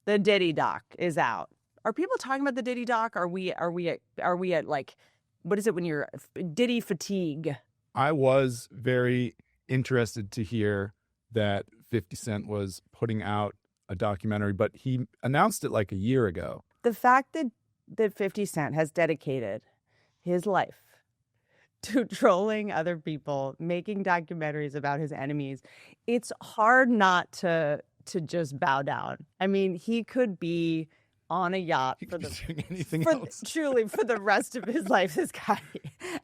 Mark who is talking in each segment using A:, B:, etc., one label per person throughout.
A: The Diddy doc is out. Are people talking about the Diddy doc? Are we at like, what is it when you're Diddy fatigue?
B: I was very interested to hear that 50 Cent was putting out a documentary, but he announced it like a year ago.
A: The fact that 50 Cent has dedicated his life to trolling other people, making documentaries about his enemies, it's hard not to just bow down. I mean, he could be on a yacht truly for the rest of his life, this guy.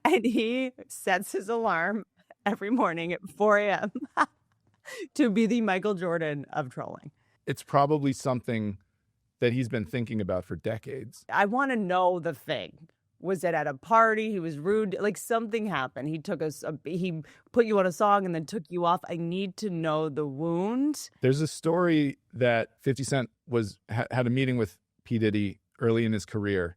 A: And he sets his alarm every morning at 4 a.m. to be the Michael Jordan of trolling.
B: It's probably something that he's been thinking about for decades.
A: I want to know the thing. Was it at a party? He was rude. Like something happened. He took he put you on a song and then took you off. I need to know the wound.
B: There's a story that 50 Cent had a meeting with P. Diddy early in his career,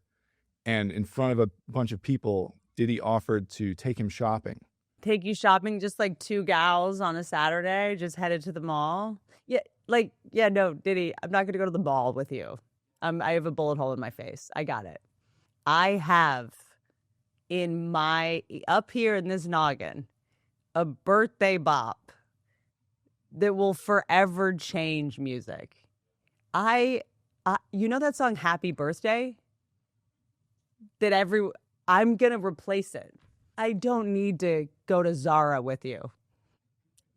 B: and in front of a bunch of people, Diddy offered to take him shopping.
A: Take you shopping, just like two gals on a Saturday, just headed to the mall. Yeah, no, Diddy, I'm not going to go to the mall with you. I have a bullet hole in my face. I got it. I have up here in this noggin, a birthday bop that will forever change music. You know that song Happy Birthday? I'm going to replace it. I don't need to go to Zara with you.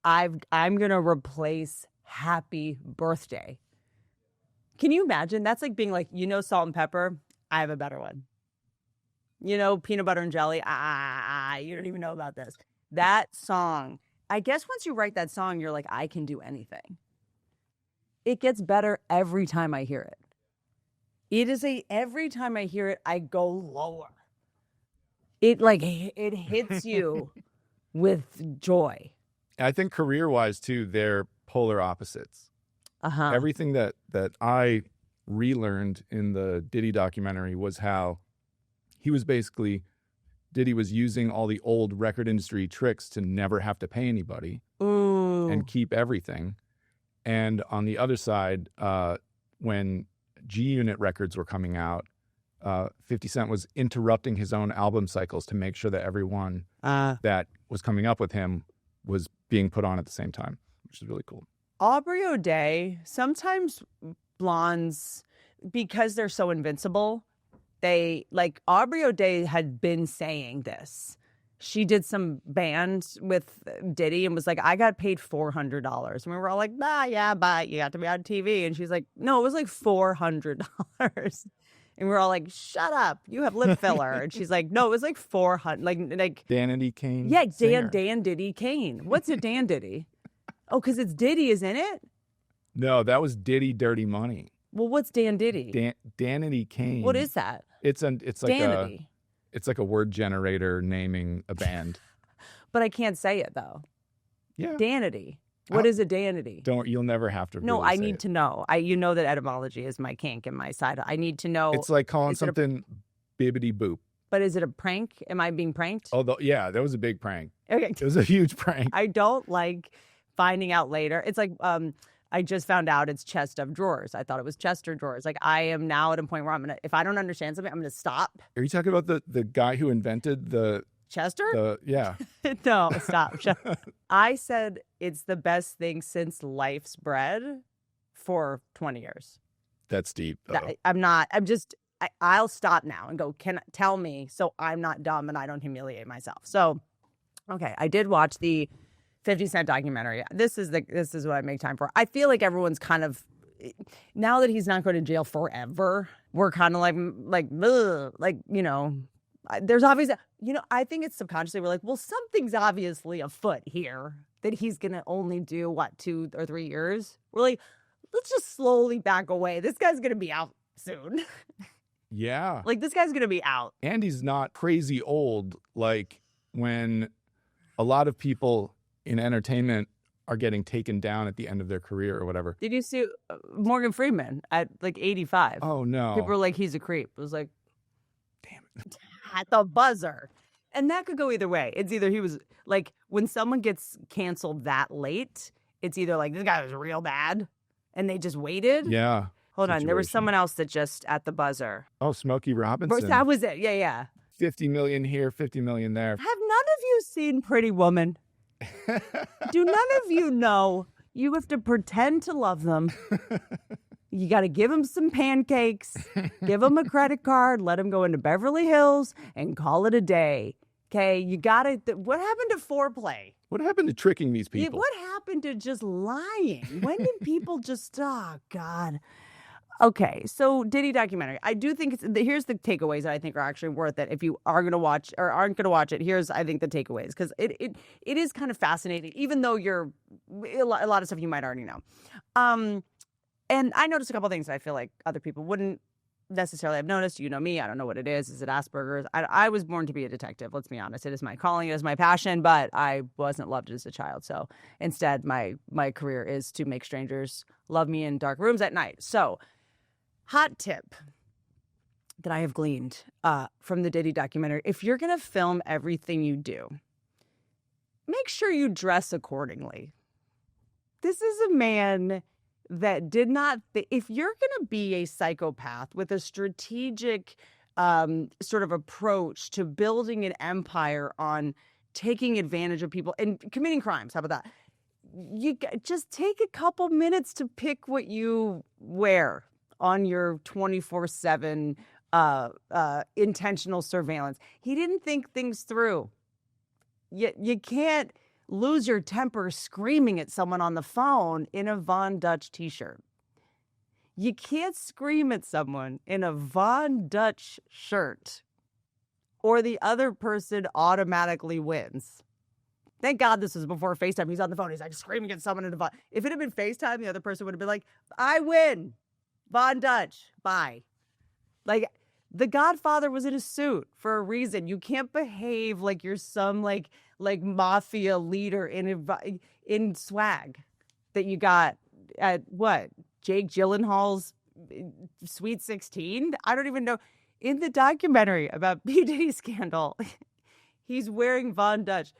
A: I'm going to replace Happy Birthday. Can you imagine? That's like being like, Salt and Pepper? I have a better one. Peanut butter and jelly? You don't even know about this. That song, I guess once you write that song, you're like, I can do anything. It gets better every time I hear it. Every time I hear it, I go lower. It hits you with joy.
B: I think career-wise, too, they're polar opposites.
A: Uh-huh.
B: Everything that I relearned in the Diddy documentary was how Diddy was using all the old record industry tricks to never have to pay anybody.
A: Ooh.
B: And keep everything. And on the other side, when G-Unit records were coming out, 50 Cent was interrupting his own album cycles to make sure that everyone that was coming up with him was being put on at the same time, which is really cool.
A: Aubrey O'Day, sometimes blondes, because they're so invincible, Aubrey O'Day had been saying this. She did some band with Diddy and was like, I got paid $400. And we were all like, yeah, but you got to be on TV. And she's like, no, it was like $400. And we're all like, shut up, you have lip filler. And she's like, no, it was like 400. Like
B: Danity Kane.
A: Yeah, Dan Diddy Kane. What's a Dan Diddy? Oh, because it's Diddy, isn't it?
B: No, that was Diddy Dirty Money.
A: Well, what's Dan Diddy?
B: Danity Kane.
A: What is that?
B: It's like
A: Danity.
B: It's like a word generator naming a band.
A: But I can't say it though.
B: Yeah.
A: Danity. What is a danity?
B: You'll never have to.
A: No,
B: really
A: I need to know. You know that etymology is my kink and my side. I need to know.
B: It's like calling something bibbity boop.
A: But is it a prank? Am I being pranked?
B: Oh, yeah, that was a big prank.
A: Okay.
B: It was a huge prank.
A: I don't like finding out later. It's like, I just found out it's chest of drawers. I thought it was Chester drawers. Like, I am now at a point where if I don't understand something, I'm going to stop.
B: Are you talking about the guy who invented the...
A: Chester?
B: Yeah.
A: No, stop. I said it's the best thing since life's bread for 20 years.
B: That's deep, though.
A: I'll stop now and go, tell me so I'm not dumb and I don't humiliate myself. So, okay, I did watch the 50 Cent documentary. This is what I make time for. I feel like everyone's kind of, now that he's not going to jail forever, we're kind of there's obviously, I think it's subconsciously we're like, well, something's obviously afoot here that he's going to only do 2 or 3 years. We're like, let's just slowly back away. This guy's going to be out soon.
B: Yeah.
A: This guy's going to be out.
B: And he's not crazy old. Like when a lot of people in entertainment are getting taken down at the end of their career or whatever.
A: Did you see Morgan Freeman at 85?
B: Oh, no.
A: People were like, he's a creep. It was like,
B: damn it.
A: At the buzzer. And that could go either way. It's either he was like, when someone gets canceled that late, it's either like this guy was real bad and they just waited.
B: Yeah.
A: Hold on. There was
B: situation.
A: someone else that just at the buzzer.
B: Oh, Smokey Robinson.
A: That was it. Yeah.
B: 50 million here, 50 million there.
A: Have none of you seen Pretty Woman? Do none of you know you have to pretend to love them? You got to give them some pancakes, give them a credit card, let them go into Beverly Hills and call it a day. Okay, you got to. What happened to foreplay?
B: What happened to tricking these people?
A: What happened to just lying? When did people just, oh, God. Okay, so Diddy documentary. I do think here's the takeaways that I think are actually worth it. If you are going to watch or aren't going to watch it, here's, I think, the takeaways. Because it is kind of fascinating, even though you're a lot of stuff you might already know. And I noticed a couple things that I feel like other people wouldn't necessarily have noticed. You know me. I don't know what it is. Is it Asperger's? I was born to be a detective. Let's be honest. It is my calling. It is my passion. But I wasn't loved as a child. So instead, my career is to make strangers love me in dark rooms at night. So hot tip that I have gleaned from the Diddy documentary. If you're going to film everything you do, make sure you dress accordingly. This is a man that did not, if you're going to be a psychopath with a strategic sort of approach to building an empire on taking advantage of people and committing crimes, how about that? You just take a couple minutes to pick what you wear on your 24/7 intentional surveillance. He didn't think things through. You can't lose your temper screaming at someone on the phone in a Von Dutch t-shirt. You can't scream at someone in a Von Dutch shirt or the other person automatically wins. Thank God this was before FaceTime. He's on the phone. He's like screaming at someone in a Von. If it had been FaceTime, the other person would have been like, I win. Von Dutch. Bye. Like, The Godfather was in a suit for a reason. You can't behave like you're some like mafia leader in swag that you got at what? Jake Gyllenhaal's Sweet 16? I don't even know. In the documentary about P. Diddy's scandal, he's wearing Von Dutch.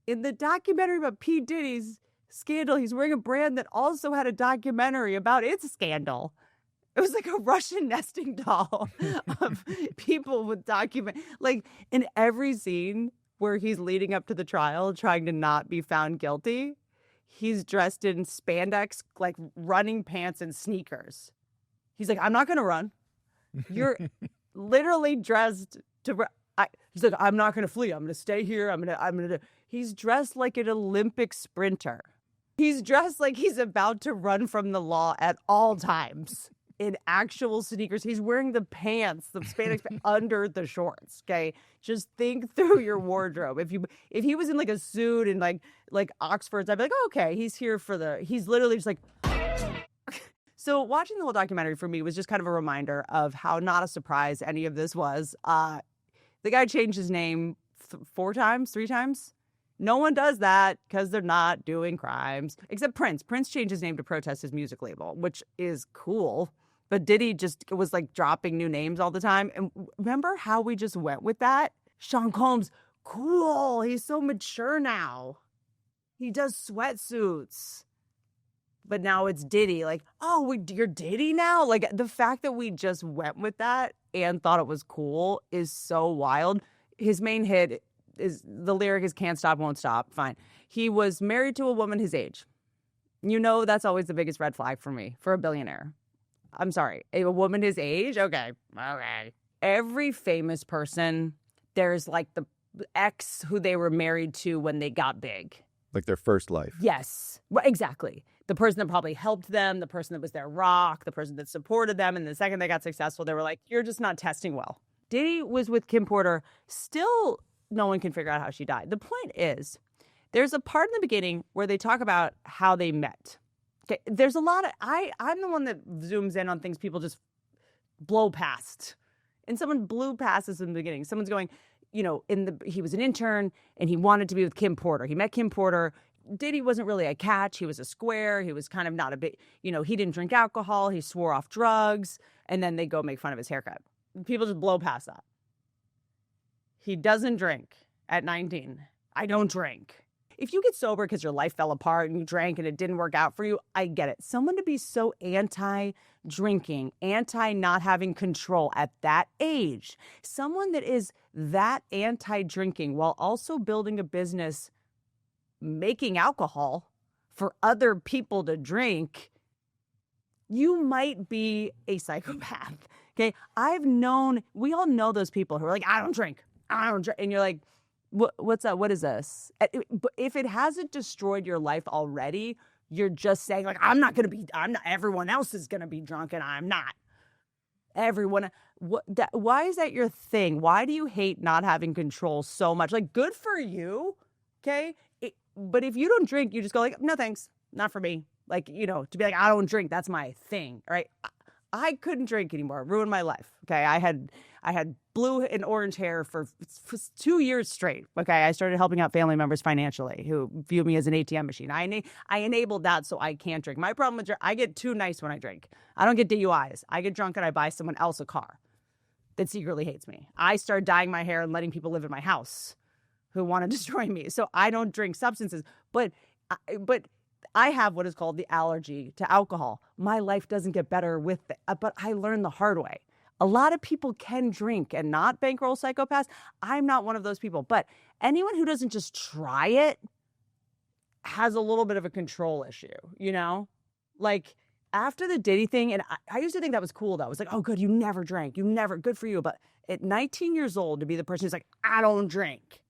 A: In the documentary about P. Diddy's scandal, he's wearing a brand that also had a documentary about its scandal. It was like a Russian nesting doll of people with like in every scene where he's leading up to the trial, trying to not be found guilty, he's dressed in spandex, like running pants and sneakers. He's like, I'm not going to run. You're literally dressed to, he's like, I'm not going to flee. I'm going to stay here. He's dressed like an Olympic sprinter. He's dressed like he's about to run from the law at all times. In actual sneakers. He's wearing the pants, the spandex under the shorts. Okay, just think through your wardrobe. If he was in like a suit and like Oxfords, I'd be like, oh, okay, he's here for he's literally just like. So watching the whole documentary for me was just kind of a reminder of how not a surprise any of this was. The guy changed his name 3 times. No one does that because they're not doing crimes, except Prince. Prince changed his name to protest his music label, which is cool. But Diddy just was like dropping new names all the time. And remember how we just went with that? Sean Combs, cool. He's so mature now. He does sweatsuits. But now it's Diddy. Like, oh, you're Diddy now? Like, the fact that we just went with that and thought it was cool is so wild. His main hit is, the lyric is can't stop, won't stop. Fine. He was married to a woman his age. You know, that's always the biggest red flag for me, for a billionaire. I'm sorry, a woman his age? Okay. Every famous person, there's like the ex who they were married to when they got big.
B: Like their first life.
A: Yes, exactly. The person that probably helped them, the person that was their rock, the person that supported them. And the second they got successful, they were like, you're just not testing well. Diddy was with Kim Porter. Still, no one can figure out how she died. The point is, there's a part in the beginning where they talk about how they met. Okay, there's a lot of, I'm the one that zooms in on things people just blow past. And someone blew past this in the beginning. Someone's going, you know, he was an intern and he wanted to be with Kim Porter. He met Kim Porter. Diddy wasn't really a catch. He was a square. He was kind of not a big, you know, he didn't drink alcohol. He swore off drugs. And then they go make fun of his haircut. People just blow past that. He doesn't drink at 19. I don't drink. if you get sober because your life fell apart and you drank and it didn't work out for you, I get it. Someone to be so anti-drinking, anti-not having control at that age, someone that is that anti-drinking while also building a business making alcohol for other people to drink, you might be a psychopath. Okay. We all know those people who are like, I don't drink. And you're like, what's that? What is this? But if it hasn't destroyed your life already, you're just saying like, everyone else is going to be drunk and I'm not. Why is that your thing? Why do you hate not having control so much? Like, good for you. Okay. But if you don't drink, you just go like, no, thanks. Not for me. Like, to be like, I don't drink. That's my thing. Right. I couldn't drink anymore. It ruined my life. Okay. I had blue and orange hair for 2 years straight. Okay. I started helping out family members financially who view me as an ATM machine. I enabled that so I can't drink. My problem with I get too nice when I drink. I don't get DUIs. I get drunk and I buy someone else a car that secretly hates me. I start dyeing my hair and letting people live in my house who want to destroy me. So I don't drink substances, but I have what is called the allergy to alcohol. My life doesn't get better with it, but I learned the hard way. A lot of people can drink and not bankroll psychopaths. I'm not one of those people, but anyone who doesn't just try it has a little bit of a control issue, Like after the Diddy thing, and I used to think that was cool though. I was like, oh good, you never drank. Good for you. But at 19 years old to be the person who's like, I don't drink.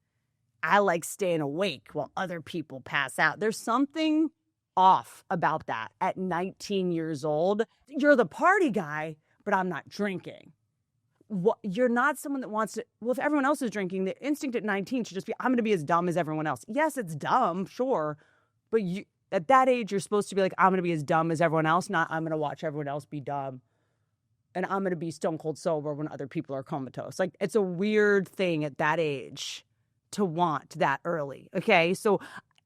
A: I like staying awake while other people pass out. There's something off about that at 19 years old. You're the party guy, but I'm not drinking. You're not someone that wants to, well, if everyone else is drinking, the instinct at 19 should just be, I'm going to be as dumb as everyone else. Yes, it's dumb, sure. But at that age, you're supposed to be like, I'm going to be as dumb as everyone else, not I'm going to watch everyone else be dumb. And I'm going to be stone cold sober when other people are comatose. Like, it's a weird thing at that age to want that early. Okay. So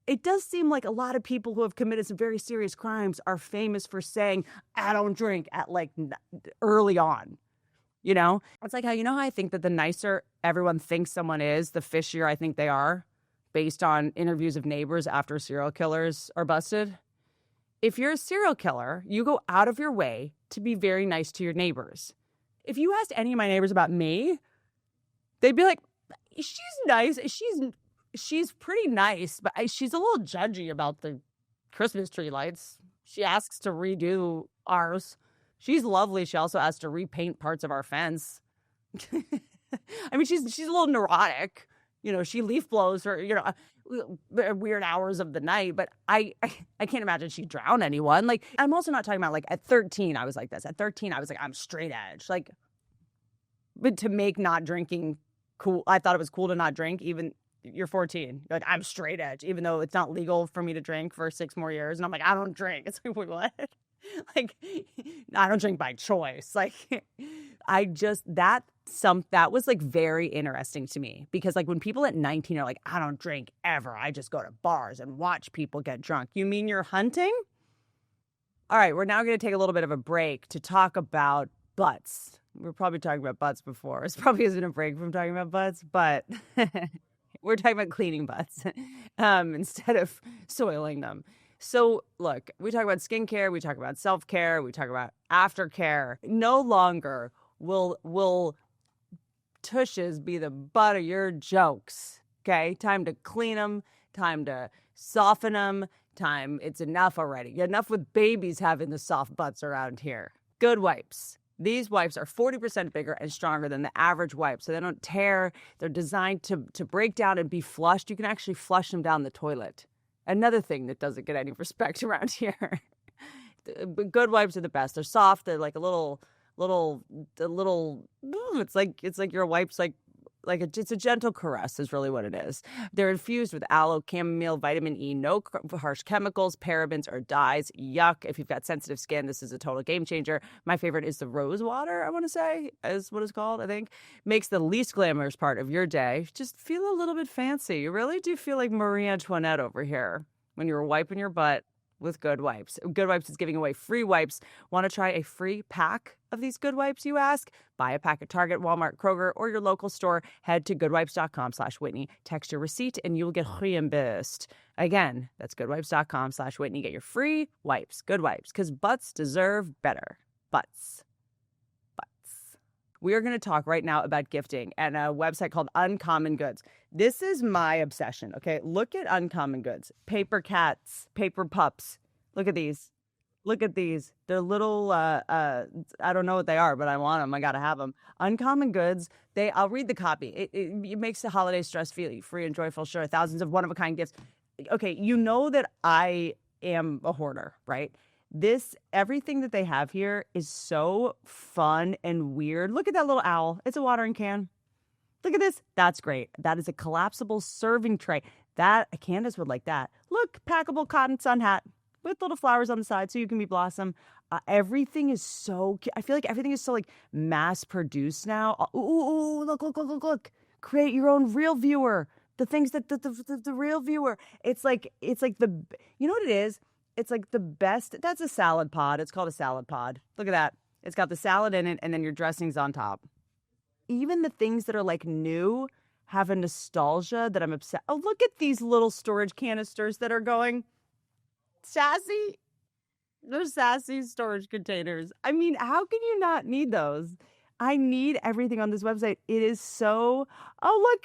A: it does seem like a lot of people who have committed some very serious crimes are famous for saying, I don't drink at like early on. It's like how I think that the nicer everyone thinks someone is, the fishier I think they are based on interviews of neighbors after serial killers are busted. If you're a serial killer, you go out of your way to be very nice to your neighbors. If you asked any of my neighbors about me, they'd be like, she's nice. She's pretty nice, but she's a little judgy about the Christmas tree lights. She asks to redo ours. She's lovely. She also asks to repaint parts of our fence. I mean, she's a little neurotic. She leaf blows her, weird hours of the night, but I can't imagine she'd drown anyone. Like, I'm also not talking about like at 13, I was like this. At 13, I was like, I'm straight edge. Like, but to make not drinking cool, I thought it was cool to not drink. Even you're 14, you're like, I'm straight edge, even though it's not legal for me to drink for 6 more years. And I'm like, I don't drink. It's like, wait, what? Like, I don't drink by choice. Like, that was like very interesting to me because like when people at 19 are like, I don't drink ever. I just go to bars and watch people get drunk. You mean you're hunting? All right. We're now going to take a little bit of a break to talk about butts. We're probably talking about butts before. This probably isn't a break from talking about butts, but we're talking about cleaning butts instead of soiling them. So look, we talk about skincare, we talk about self-care, we talk about aftercare. No longer will tushes be the butt of your jokes. Okay, time to clean them, time to soften them, it's enough already. Enough with babies having the soft butts around here. Good wipes. These wipes are 40% bigger and stronger than the average wipe, so they don't tear. They're designed to break down and be flushed. You can actually flush them down the toilet. Another thing that doesn't get any respect around here. Good wipes are the best. They're soft. They're like a little. It's like your wipes it's a gentle caress is really what it is. They're infused with aloe, chamomile, vitamin E, no harsh chemicals, parabens, or dyes. Yuck. If you've got sensitive skin, this is a total game changer. My favorite is the rose water, I want to say, is what it's called, I think. Makes the least glamorous part of your day just feel a little bit fancy. You really do feel like Marie Antoinette over here when you were wiping your butt with Good Wipes. Good Wipes is giving away free wipes. Want to try a free pack of these Good Wipes, you ask? Buy a pack at Target, Walmart, Kroger, or your local store. Head to goodwipes.com/Whitney. Text your receipt and you'll get reimbursed. Again, that's goodwipes.com/Whitney. Get your free wipes. Good Wipes, because butts deserve better. Butts. We are going to talk right now about gifting and a website called Uncommon Goods. This is my obsession, okay? Look at Uncommon Goods. Paper cats, paper pups. Look at these. Look at these. They're little, I don't know what they are, but I want them. I got to have them. Uncommon Goods, I'll read the copy. It makes the holiday stress-free and joyful. Sure, thousands of one-of-a-kind gifts. Okay, you know that I am a hoarder, right? Everything that they have here is so fun and weird. Look at that little owl. It's a watering can. Look at this. That's great. That is a collapsible serving tray. Candace would like that. Look, packable cotton sun hat with little flowers on the side so you can be blossom. Everything is so cute. I feel like everything is so like mass produced now. Ooh, look. Create your own real viewer. The things that the real viewer. It's like you know what it is? It's like the best. That's a salad pod. It's called a salad pod. Look at that. It's got the salad in it, and then your dressing's on top. Even the things that are like new have a nostalgia that I'm obsessed. Oh, look at these little storage canisters that are going sassy. They're sassy storage containers. I mean, how can you not need those? I need everything on this website. It is so. Oh,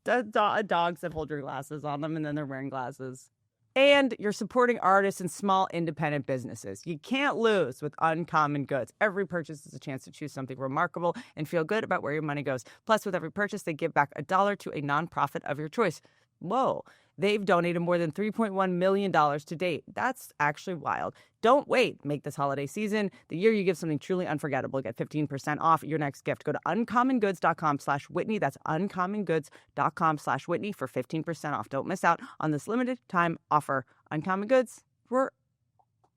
A: look, dogs that hold your glasses on them, and then they're wearing glasses. And you're supporting artists and small independent businesses. You can't lose with Uncommon Goods. Every purchase is a chance to choose something remarkable and feel good about where your money goes. Plus, with every purchase, they give back $1 to a nonprofit of your choice. Whoa. They've donated more than $3.1 million to date. That's actually wild. Don't wait. Make this holiday season the year you give something truly unforgettable. Get 15% off your next gift. Go to uncommongoods.com/Whitney. That's uncommongoods.com/Whitney for 15% off. Don't miss out on this limited time offer. Uncommon Goods, we're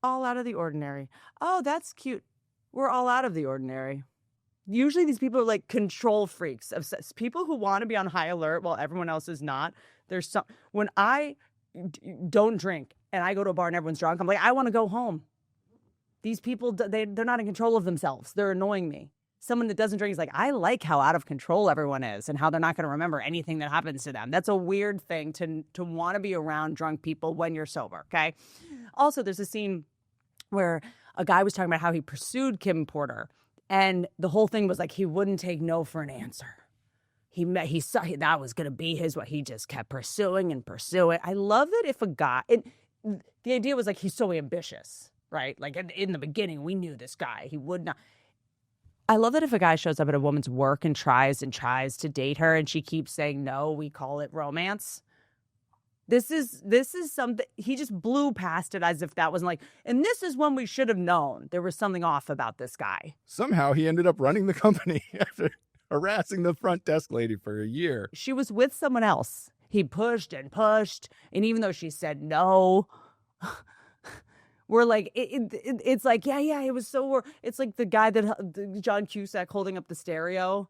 A: all out of the ordinary. Oh, that's cute. We're all out of the ordinary. Usually these people are like control freaks, people who want to be on high alert while everyone else is not. When I don't drink and I go to a bar and everyone's drunk, I'm like, I want to go home. These people, they're not in control of themselves. They're annoying me. Someone that doesn't drink is like, I like how out of control everyone is and how they're not going to remember anything that happens to them. That's a weird thing to want to be around drunk people when you're sober, okay? Also, there's a scene where a guy was talking about how he pursued Kim Porter, and the whole thing was like he wouldn't take no for an answer. He saw that was going to be what he just kept pursuing and pursuing. I love that if a guy, the idea was like he's so ambitious, right? Like in the beginning, we knew this guy. He would not. I love that if a guy shows up at a woman's work and tries to date her and she keeps saying no, we call it romance. This is something, he just blew past it as if that wasn't like, and this is when we should have known there was something off about this guy.
B: Somehow he ended up running the company after harassing the front desk lady for a year.
A: She was with someone else. He pushed, and even though she said no, we're like, it's like, yeah, it was so, it's like the guy that John Cusack holding up the stereo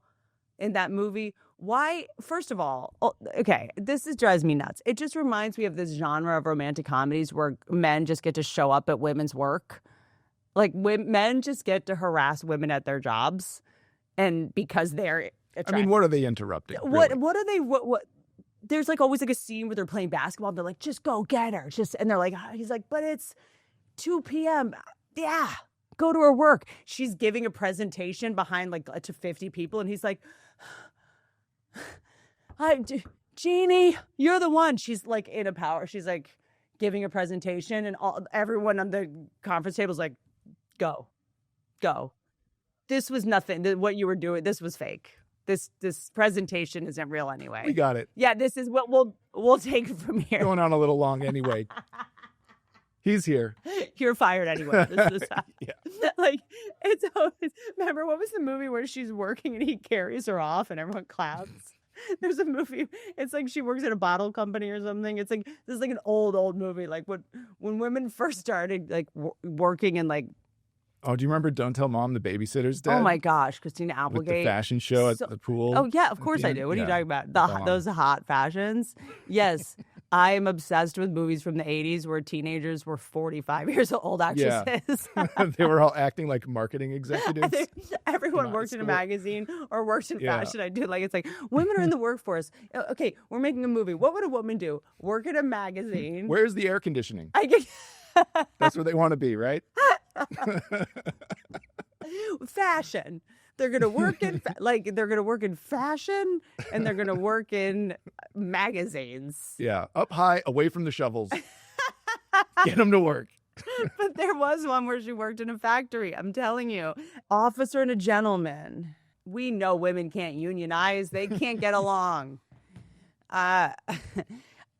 A: in that movie. Why? First of all, okay, drives me nuts. It just reminds me of this genre of romantic comedies where men just get to show up at women's work. Like men just get to harass women at their jobs. And because they're attractive.
B: I mean, what are they interrupting?
A: What are they? What? There's like always like a scene where they're playing basketball. And they're like, just go get her. And they're like, he's like, but it's 2 p.m. Yeah, go to her work. She's giving a presentation behind like to 50 people, and he's like, Jeannie, you're the one. She's like in a power. She's like giving a presentation, and everyone on the conference table is like, go. This was nothing. What you were doing, this was fake. This presentation isn't real anyway.
B: We got it.
A: Yeah, this is what we'll take it from here.
B: Going on a little long anyway. He's here.
A: You're fired anyway.
B: Yeah.
A: Like, it's always, remember, what was the movie where she's working and he carries her off and everyone claps? There's a movie, it's like she works at a bottle company or something. It's like, this is like an old movie. Like when women first started like working in like,
B: oh, do you remember Don't Tell Mom the Babysitter's Dead?
A: Oh my gosh, Christina Applegate.
B: With the fashion show at the pool.
A: Oh yeah, of course I do. What are you talking about? Those hot fashions? Yes. I am obsessed with movies from the 80s where teenagers were 45 years old actresses.
B: They were all acting like marketing executives.
A: Everyone worked in a magazine or worked in fashion. I do like, it's like, women are in the workforce. Okay, we're making a movie. What would a woman do? Work in a magazine.
B: Where's the air conditioning? That's where they want to be, right?
A: Fashion. They're gonna work in they're gonna work in fashion, and they're gonna work in magazines.
B: Yeah, up high, away from the shovels. Get them to work.
A: But there was one where she worked in a factory. I'm telling you, officer and a gentleman. We know women can't unionize; they can't get along.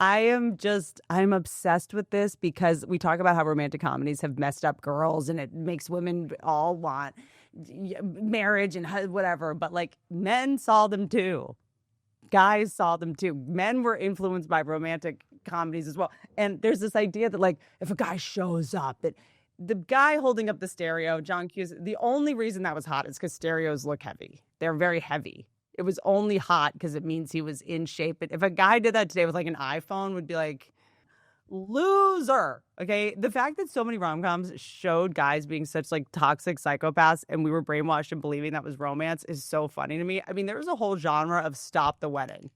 A: I'm obsessed with this because we talk about how romantic comedies have messed up girls and it makes women all want marriage and whatever. But like, men saw them too. Guys saw them too. Men were influenced by romantic comedies as well. And there's this idea that like, if a guy shows up, that the guy holding up the stereo, John Cusack, the only reason that was hot is because stereos look heavy. They're very heavy. It was only hot because it means he was in shape. But if a guy did that today with like an iPhone, would be like, loser. Okay. The fact that so many rom-coms showed guys being such like toxic psychopaths and we were brainwashed in believing that was romance is so funny to me. I mean, there was a whole genre of stop the wedding.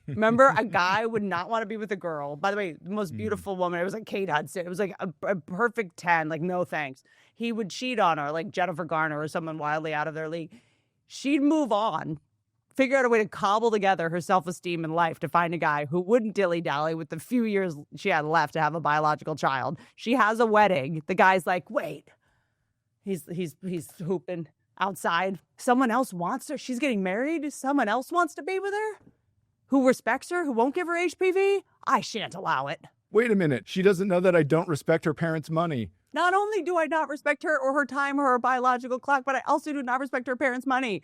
A: Remember, a guy would not want to be with a girl. By the way, the most beautiful woman, it was like Kate Hudson. It was like a perfect 10, like no thanks. He would cheat on her, like Jennifer Garner or someone wildly out of their league. She'd move on, figure out a way to cobble together her self-esteem in life to find a guy who wouldn't dilly-dally with the few years she had left to have a biological child. She has a wedding. The guy's like, wait, he's hooping outside. Someone else wants her. She's getting married. Someone else wants to be with her who respects her, who won't give her HPV. I shan't allow it.
B: Wait a minute. She doesn't know that I don't respect her parents' money.
A: Not only do I not respect her or her time or her biological clock, but I also do not respect her parents' money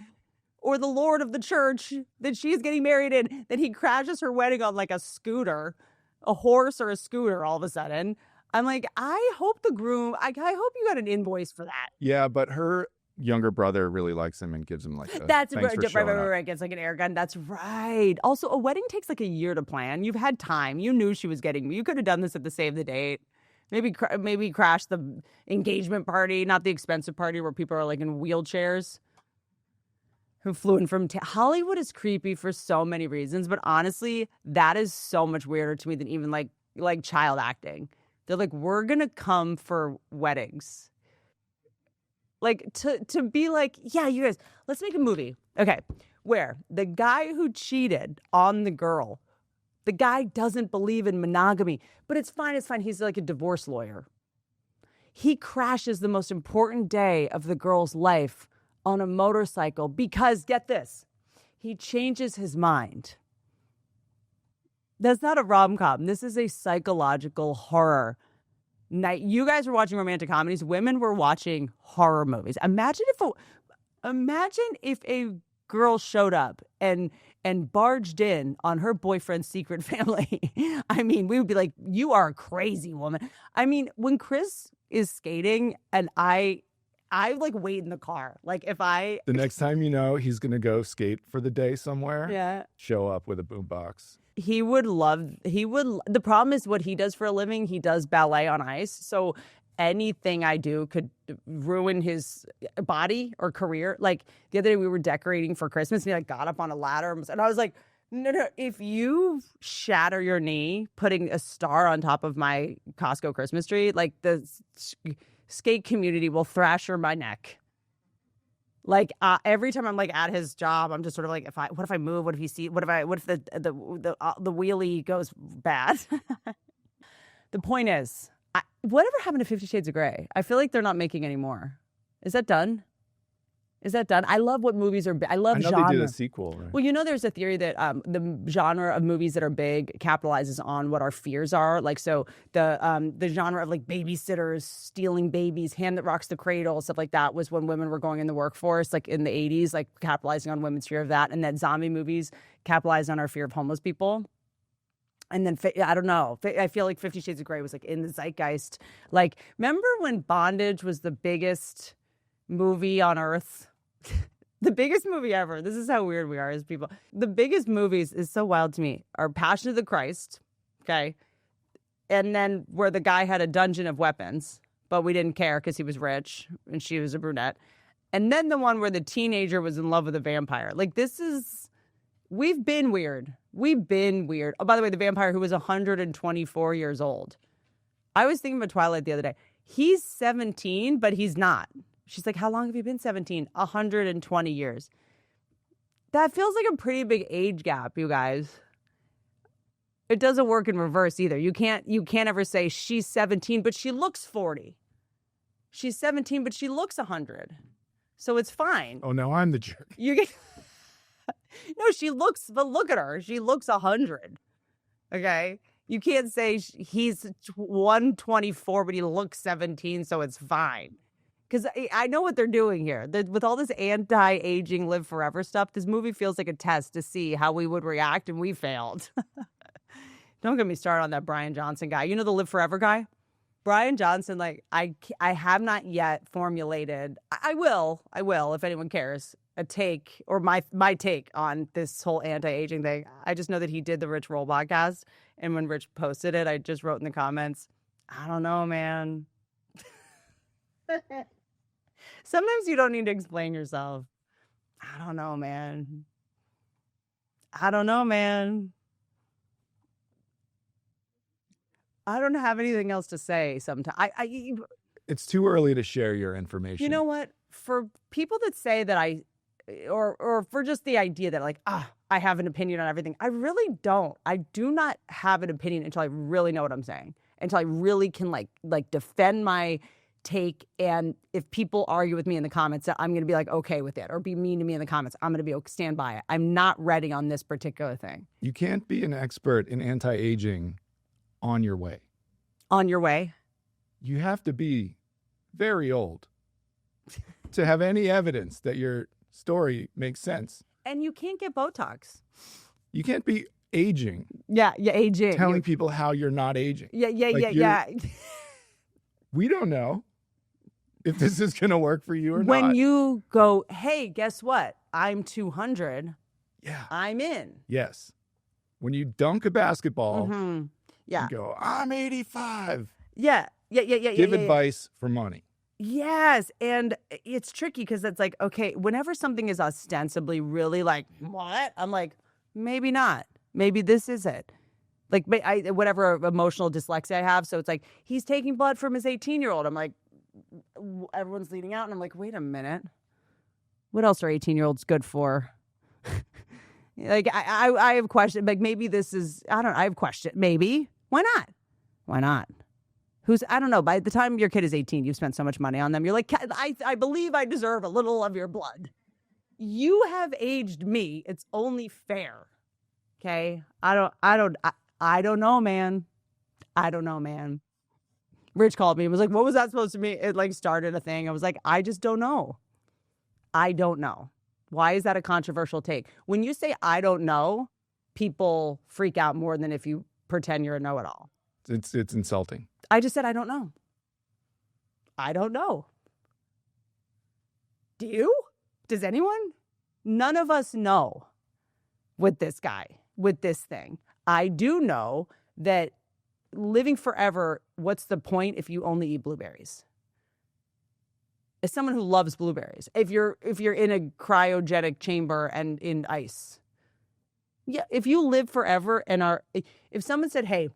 A: or the Lord of the church that she is getting married in, that he crashes her wedding on like a scooter, a horse or a scooter all of a sudden. I'm like, I hope the groom, I hope you got an invoice for that.
B: Yeah, but her younger brother really likes him and gives him like a
A: that's
B: thanks for showing up.
A: Right. Gets like an air gun. That's right. Also, a wedding takes like a year to plan. You've had time. You knew she was getting, you could have done this at the save the date. Maybe crash the engagement party, not the expensive party where people are like in wheelchairs who flew in from Hollywood is creepy for so many reasons, but honestly, that is so much weirder to me than even like child acting. They're like, we're gonna come for weddings. Like to be like, yeah, you guys, let's make a movie. Okay, where the guy who cheated on the girl, the guy doesn't believe in monogamy, but it's fine. He's like a divorce lawyer. He crashes the most important day of the girl's life on a motorcycle because, get this, he changes his mind. That's not a rom-com. This is a psychological horror night. You guys were watching romantic comedies. Women were watching horror movies. Imagine if a girl showed up and barged in on her boyfriend's secret family. I mean, we would be like, you are a crazy woman. I mean, when Chris is skating and I like wait in the car. Like the
B: next time he's going to go skate for the day somewhere.
A: Yeah.
B: Show up with a boombox.
A: The problem is what he does for a living. He does ballet on ice. So anything I do could ruin his body or career. Like the other day we were decorating for Christmas and he like got up on a ladder and I was like, no, if you shatter your knee putting a star on top of my Costco Christmas tree, like the skate community will thrash my neck. Like every time I'm like at his job, I'm just sort of like, what if I move? What if he see? What if the wheelie goes bad? The point is, whatever happened to 50 Shades of Grey? I feel like they're not making any more. Is that done? I love what movies are. I love genre.
B: They did a sequel. Right?
A: Well, there's a theory that the genre of movies that are big capitalizes on what our fears are. Like, so the genre of like babysitters, stealing babies, Hand That Rocks the Cradle, stuff like that was when women were going in the workforce, like in the 80s, like capitalizing on women's fear of that. And that zombie movies capitalized on our fear of homeless people. And then, I don't know, I feel like 50 Shades of Grey was like in the zeitgeist. Like, remember when Bondage was the biggest movie on earth? The biggest movie ever. This is how weird we are as people. The biggest movies is so wild to me are Passion of the Christ, Okay. And then where the guy had a dungeon of weapons, but we didn't care because he was rich and she was a brunette. And then the one where the teenager was in love with a vampire. Like, we've been weird. We've been weird. Oh, by the way, the vampire who was 124 years old. I was thinking about Twilight the other day. He's 17, but he's not. She's like, how long have you been 17? 120 years. That feels like a pretty big age gap, you guys. It doesn't work in reverse either. You can't ever say she's 17, but she looks 40. She's 17, but she looks 100. So it's fine.
B: Oh, no, I'm the jerk.
A: No, she looks, but look at her. She looks 100. Okay? You can't say he's 124, but he looks 17, so it's fine. Because I know what they're doing here. With all this anti-aging, live forever stuff, this movie feels like a test to see how we would react, and we failed. Don't get me started on that Brian Johnson guy. You know the live forever guy? Brian Johnson, like, I have not yet formulated. I will, if anyone cares, a take or my take on this whole anti-aging thing. I just know that he did the Rich Roll podcast, and when Rich posted it, I just wrote in the comments, I don't know, man. Sometimes you don't need to explain yourself. I don't know, man. I don't know, man. I don't have anything else to say sometimes.
B: It's too early to share your information.
A: You know what? For people that say that or for just the idea that like, I have an opinion on everything. I really don't. I do not have an opinion until I really know what I'm saying. Until I really can like defend my take. And if people argue with me in the comments, I'm going to be like, okay with it, or be mean to me in the comments, I'm going to be stand by it. I'm not ready on this particular thing.
B: You can't be an expert in anti-aging on your way.
A: On your way?
B: You have to be very old to have any evidence that your story makes sense.
A: And you can't get Botox.
B: You can't be aging.
A: Yeah, aging.
B: Telling people how you're not aging.
A: Yeah.
B: We don't know if this is going to work for you or not.
A: When you go, hey, guess what? I'm 200.
B: Yeah.
A: I'm in.
B: Yes. When you dunk a basketball,
A: yeah.
B: you go, I'm 85.
A: Yeah.
B: Give advice for money.
A: Yes. And it's tricky because it's like, okay, whenever something is ostensibly really like, what? I'm like, maybe not. Maybe this is it. Like, whatever emotional dyslexia I have. So it's like, he's taking blood from his 18-year-old. I'm like, everyone's leading out. And I'm like, wait a minute. What else are 18-year-olds good for? Like, I have questioned. Like, maybe this is, I don't know. I have questioned. Maybe. Why not? Why not? I don't know. By the time your kid is 18, you've spent so much money on them. You're like, I believe I deserve a little of your blood. You have aged me. It's only fair. Okay? I don't know, man. I don't know, man. Rich called me and was like, what was that supposed to mean? It like started a thing. I was like, I just don't know. I don't know. Why is that a controversial take? When you say, I don't know, people freak out more than if you pretend you're a know-it-all.
B: It's insulting.
A: I just said, I don't know. I don't know. Do you? Does anyone? None of us know with this guy, with this thing. I do know that living forever, what's the point if you only eat blueberries? As someone who loves blueberries, if you're in a cryogenic chamber and in ice, yeah, if you live forever if someone said, hey,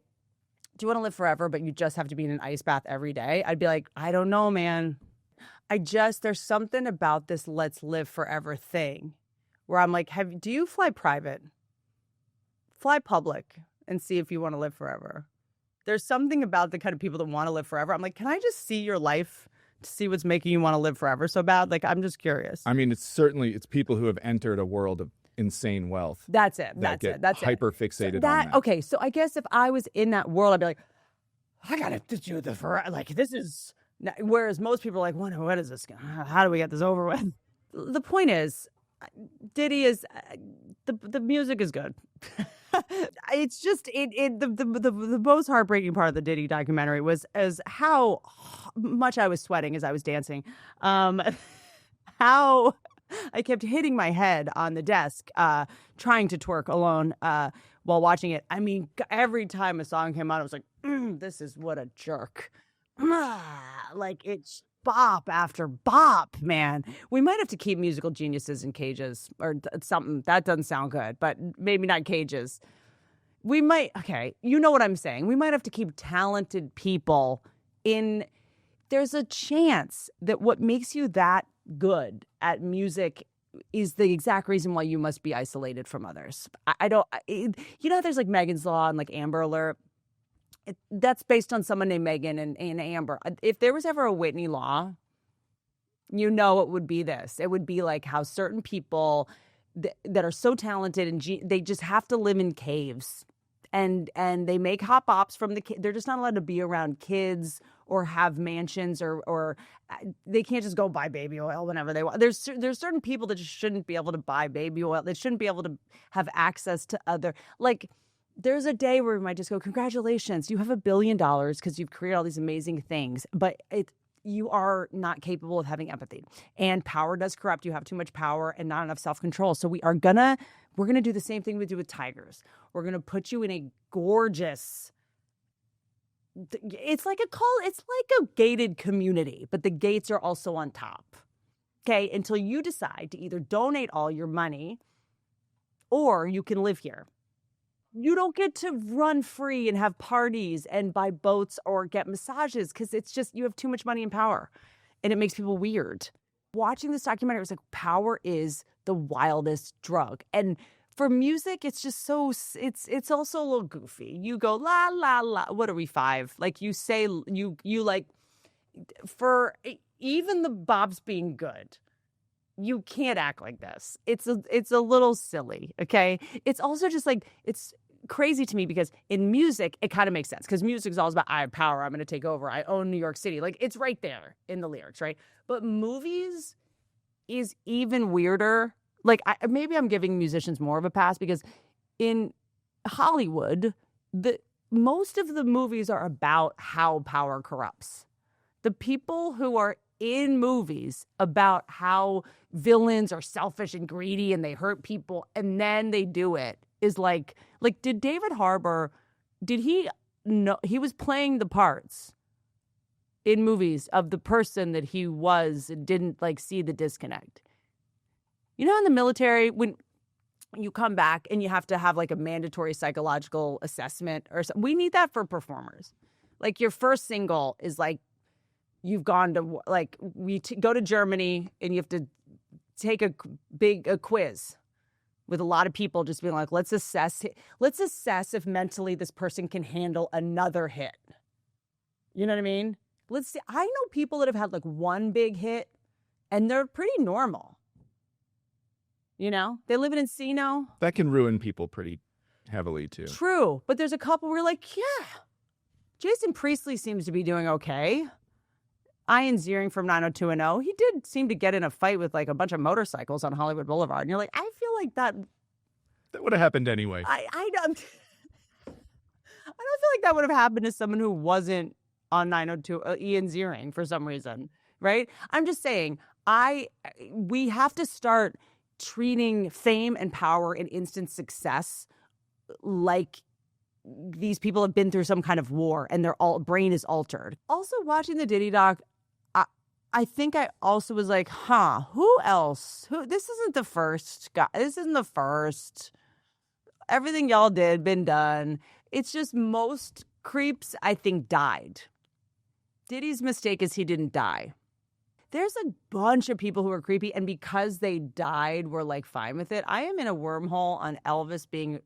A: do you want to live forever, but you just have to be in an ice bath every day? I'd be like, I don't know, man. There's something about this let's live forever thing where I'm like, do you fly private? Fly public and see if you want to live forever. There's something about the kind of people that want to live forever. I'm like, can I just see your life to see what's making you want to live forever so bad? Like, I'm just curious.
B: I mean, it's people who have entered a world of insane wealth.
A: That's it. That's
B: hyper fixated on that.
A: Okay, so I guess if I was in that world, I'd be like, I gotta do the forever. Like, this is. Whereas most people are like, what is this? How do we get this over with? The point is, Diddy is the music is good. It's just the most heartbreaking part of the Diddy documentary was as how much I was sweating as I was dancing. How I kept hitting my head on the desk, trying to twerk alone while watching it. I mean, every time a song came on, I was like, this is what a jerk. Like, it's bop after bop, man. We might have to keep musical geniuses in cages or something. That doesn't sound good, but maybe not cages. We might, okay, you know what I'm saying. We might have to keep talented people in. There's a chance that what makes you that good at music is the exact reason why you must be isolated from others. You know, there's like Megan's Law and like Amber Alert. That's based on someone named Megan and Amber. If there was ever a Whitney Law, you know, it would be this. It would be like how certain people that are so talented and they just have to live in caves, and they make hot bops from they're just not allowed to be around kids or have mansions or they can't just go buy baby oil whenever they want. There's certain people that just shouldn't be able to buy baby oil. They shouldn't be able to have access to other, like, there's a day where we might just go, congratulations, you have $1 billion because you've created all these amazing things, but you are not capable of having empathy. And power does corrupt. You have too much power and not enough self-control. So we're gonna do the same thing we do with tigers. We're gonna put you in a gorgeous, it's like a gated community, but the gates are also on top. Okay, until you decide to either donate all your money or you can live here. You don't get to run free and have parties and buy boats or get massages because it's just, you have too much money and power and it makes people weird. Watching this documentary, it was like, power is the wildest drug. And for music, it's just so, it's also a little goofy. You go, la, la, la. What are we, 5? Like you say, you like, for even the Bob's being good, you can't act like this. It's a little silly, okay? It's also just like, it's crazy to me because in music, it kind of makes sense because music is all about, I have power, I'm going to take over, I own New York City. Like, it's right there in the lyrics, right? But movies is even weirder. Like, maybe I'm giving musicians more of a pass because in Hollywood, most of the movies are about how power corrupts. The people who are in movies about how villains are selfish and greedy and they hurt people and then they do it is like did David Harbour, did he know he was playing the parts in movies of the person that he was and didn't like see the disconnect? You know, in the military, when you come back and you have to have like a mandatory psychological assessment or something, we need that for performers. Like your first single is like, you've gone to, like, go to Germany and you have to take a quiz with a lot of people just being like, let's assess if mentally this person can handle another hit. You know what I mean? Let's see. I know people that have had like one big hit and they're pretty normal. You know, they live in Encino.
B: That can ruin people pretty heavily too.
A: True. But there's a couple where you're like, yeah, Jason Priestley seems to be doing okay. Ian Ziering from 90210, he did seem to get in a fight with like a bunch of motorcycles on Hollywood Boulevard. And you're like, I feel like that
B: would have happened anyway.
A: I don't feel like that would have happened to someone who wasn't on 902, Ian Ziering for some reason, right? I'm just saying, we have to start treating fame and power and instant success like these people have been through some kind of war and their brain is altered. Also, watching the Diddy doc, I think I also was like, who else? This isn't the first guy. This isn't the first. Everything y'all did, been done. It's just most creeps, I think, died. Diddy's mistake is he didn't die. There's a bunch of people who are creepy, and because they died, we're like fine with it. I am in a wormhole on Elvis being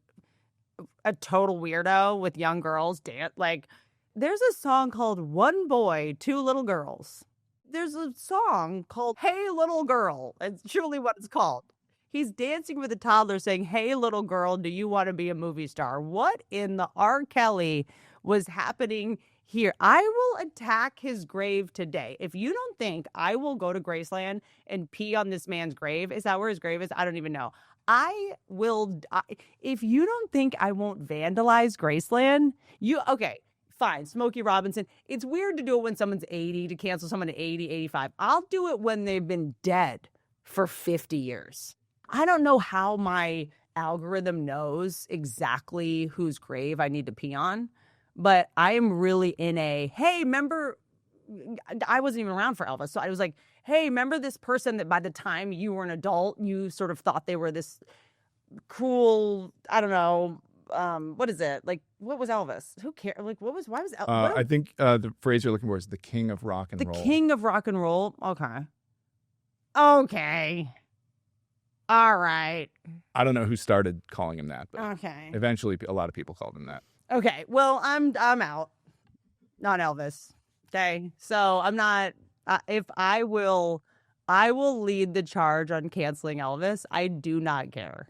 A: a total weirdo with young girls dance. Like, there's a song called One Boy, Two Little Girls. There's a song called Hey Little Girl. It's truly what it's called. He's dancing with a toddler saying, hey little girl, do you want to be a movie star? What in the R. Kelly was happening here? I will attack his grave today. If you don't think I will go to Graceland and pee on this man's grave, is that where his grave is? I don't even know. I will. If you don't think I won't vandalize Graceland, okay, fine. Smokey Robinson. It's weird to do it when someone's 80, to cancel someone at 80, 85. I'll do it when they've been dead for 50 years. I don't know how my algorithm knows exactly whose grave I need to pee on, but I am really in a, hey, remember, I wasn't even around for Elvis. So I was like, hey, remember this person that by the time you were an adult, you sort of thought they were this cool, I don't know, what is it? Like, what was Elvis? Who cares? Like, why was Elvis?
B: I think the phrase you're looking for is the king of rock and roll.
A: The king of rock and roll? Okay. All right.
B: I don't know who started calling him that, but
A: okay.
B: Eventually a lot of people called him that.
A: Okay. Well, I'm out. Not Elvis. Okay. So I'm not, if I will lead the charge on canceling Elvis. I do not care.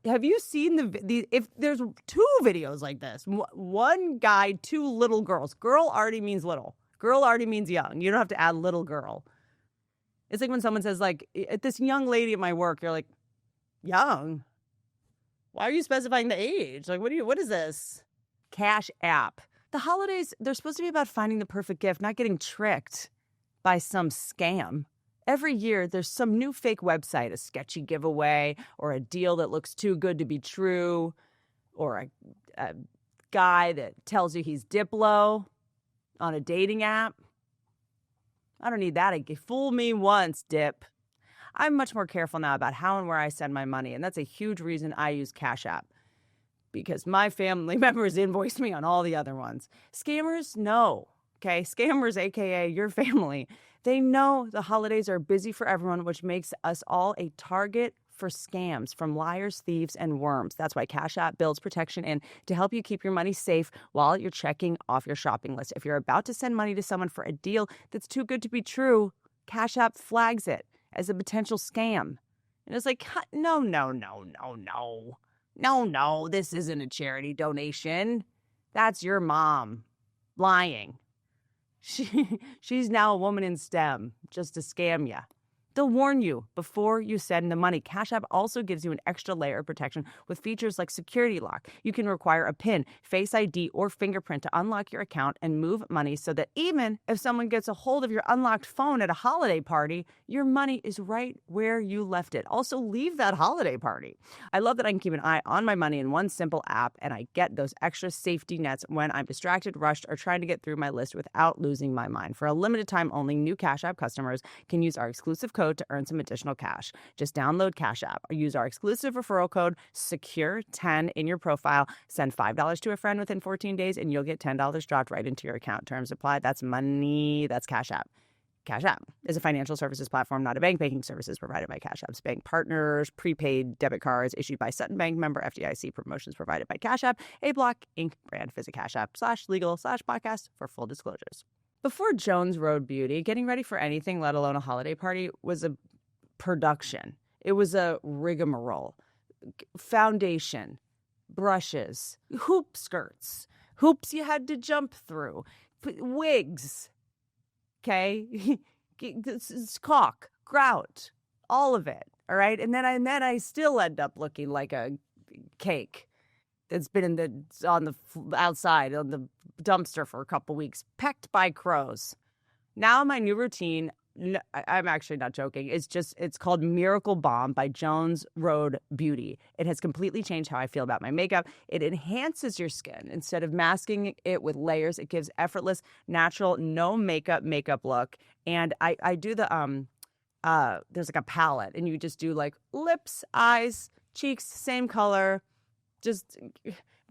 A: Have you seen if there's 2 videos like this, one guy, 2 little girls. Girl already means little. Girl already means young. You don't have to add little girl. It's like when someone says, like, this young lady at my work, you're like, young? Why are you specifying the age? Like, what is this? Cash App. The holidays, they're supposed to be about finding the perfect gift, not getting tricked by some scam. Every year, there's some new fake website, a sketchy giveaway, or a deal that looks too good to be true, or a guy that tells you he's Diplo on a dating app. I don't need that. Fool me once, Dip. I'm much more careful now about how and where I send my money, and that's a huge reason I use Cash App, because my family members invoice me on all the other ones. Scammers, no. Okay, scammers, a.k.a. your family, they know the holidays are busy for everyone, which makes us all a target for scams from liars, thieves, and worms. That's why Cash App builds protection in to help you keep your money safe while you're checking off your shopping list. If you're about to send money to someone for a deal that's too good to be true, Cash App flags it as a potential scam. And it's like, no, this isn't a charity donation. That's your mom lying. She's now a woman in STEM just to scam you. They'll warn you before you send the money. Cash App also gives you an extra layer of protection with features like security lock. You can require a PIN, Face ID, or fingerprint to unlock your account and move money so that even if someone gets a hold of your unlocked phone at a holiday party, your money is right where you left it. Also, leave that holiday party. I love that I can keep an eye on my money in one simple app, and I get those extra safety nets when I'm distracted, rushed, or trying to get through my list without losing my mind. For a limited time only, new Cash App customers can use our exclusive code to earn some additional cash. Just download Cash App or use our exclusive referral code SECURE10 in your profile. Send $5 to a friend within 14 days and you'll get $10 dropped right into your account. Terms apply. That's money. That's Cash App. Cash App is a financial services platform, not a bank. Banking services provided by Cash App's bank partners. Prepaid debit cards issued by Sutton Bank, member FDIC. Promotions provided by Cash App. A Block Inc. brand. Visit Cash App /legal/podcast for full disclosures. Before Jones Road Beauty, getting ready for anything, let alone a holiday party, was a production. It was a rigmarole. Foundation, brushes, hoop skirts, hoops you had to jump through, wigs, okay? Caulk, grout, all of it, all right? And then I still end up looking like a cake that's been on the outside on the dumpster for a couple weeks, pecked by crows. Now my new routine, I'm actually not joking, it's called Miracle Balm by Jones Road Beauty. It has completely changed how I feel about my makeup. It enhances your skin. Instead of masking it with layers, it gives effortless, natural, no makeup look. And I do the there's like a palette, and you just do like lips, eyes, cheeks, same color, just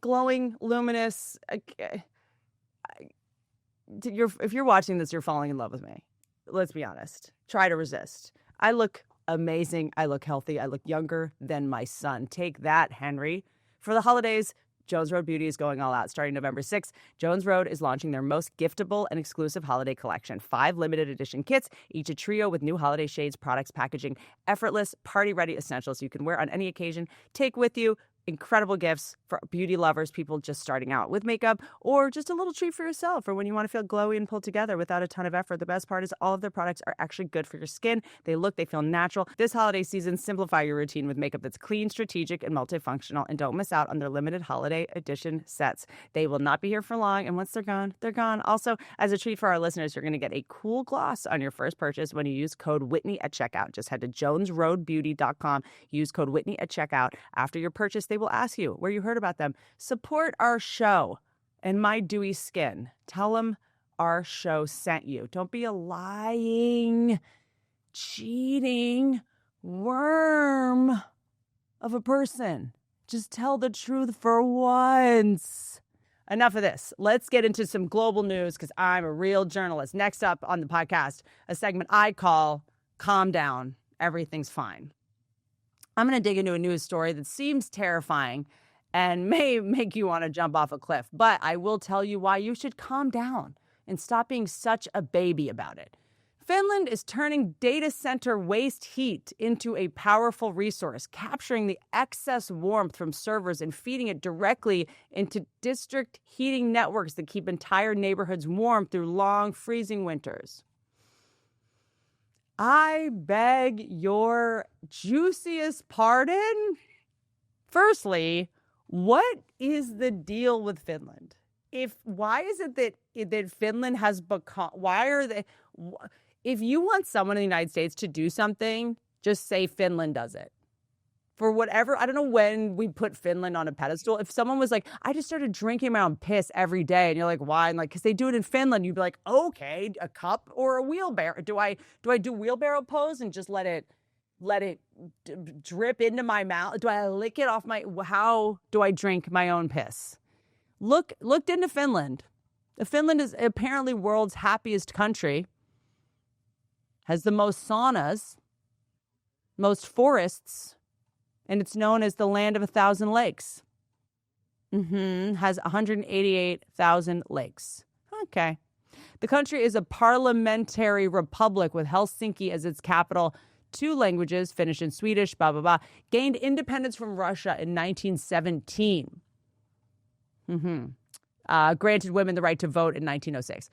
A: glowing, luminous. If you're watching this, you're falling in love with me. Let's be honest. Try to resist. I look amazing. I look healthy. I look younger than my son. Take that, Henry. For the holidays, Jones Road Beauty is going all out. Starting November 6th, Jones Road is launching their most giftable and exclusive holiday collection. 5 limited edition kits, each a trio with new holiday shades, products, packaging, effortless, party-ready essentials you can wear on any occasion, take with you, incredible gifts for beauty lovers, people just starting out with makeup, or just a little treat for yourself for when you want to feel glowy and pulled together without a ton of effort. The best part is all of their products are actually good for your skin. They feel natural. This holiday season, simplify your routine with makeup that's clean, strategic, and multifunctional. And don't miss out on their limited holiday edition sets. They will not be here for long, and once they're gone, they're gone. Also, as a treat for our listeners, you're going to get a cool gloss on your first purchase when you use code Whitney at checkout. Just head to jonesroadbeauty.com. Use code Whitney at checkout. After your purchase, they will ask you where you heard about them. Support our show and my dewy skin. Tell them our show sent you. Don't be a lying, cheating worm of a person. Just tell the truth for once. Enough of this. Let's get into some global news because I'm a real journalist. Next up on the podcast, a segment I call Calm Down, Everything's Fine. I'm going to dig into a news story that seems terrifying and may make you want to jump off a cliff, but I will tell you why you should calm down and stop being such a baby about it. Finland is turning data center waste heat into a powerful resource, capturing the excess warmth from servers and feeding it directly into district heating networks that keep entire neighborhoods warm through long freezing winters. I beg your juiciest pardon? Firstly, what is the deal with Finland? Why is it that Finland has become, if you want someone in the United States to do something, just say Finland does it. For whatever, I don't know when we put Finland on a pedestal. If someone was like, I just started drinking my own piss every day, and you're like, why? And like, because they do it in Finland, you'd be like, okay, a cup or a wheelbarrow. Do I do wheelbarrow pose and just let it drip into my mouth? Do I lick it off how do I drink my own piss? Looked into Finland. Finland is apparently world's happiest country, has the most saunas, most forests, and it's known as the land of 1,000 lakes. Has 188,000 lakes. Okay. The country is a parliamentary republic with Helsinki as its capital. 2 languages, Finnish and Swedish, blah, blah, blah. Gained independence from Russia in 1917. Granted women the right to vote in 1906.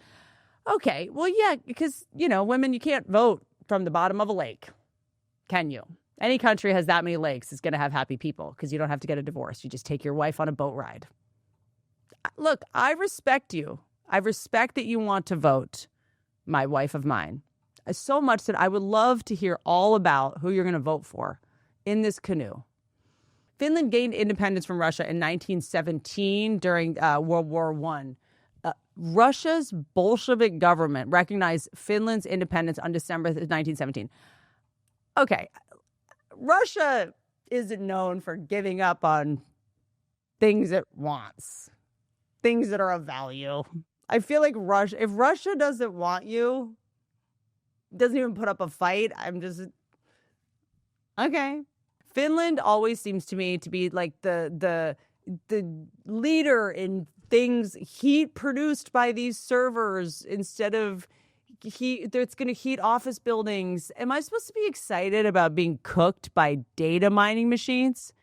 A: Okay, well, yeah, because, women, you can't vote from the bottom of a lake, can you? Any country has that many lakes is going to have happy people because you don't have to get a divorce. You just take your wife on a boat ride. Look, I respect you. I respect that you want to vote, my wife of mine, so much that I would love to hear all about who you're going to vote for in this canoe. Finland gained independence from Russia in 1917 during World War I. Russia's Bolshevik government recognized Finland's independence on December 1917. Okay, Russia isn't known for giving up on things it wants, things that are of value. I feel like if Russia doesn't want you, doesn't even put up a fight, I'm just, okay. Finland always seems to me to be like the leader in things, heat produced by these servers instead of heat that's going to heat office buildings. Am I supposed to be excited about being cooked by data mining machines?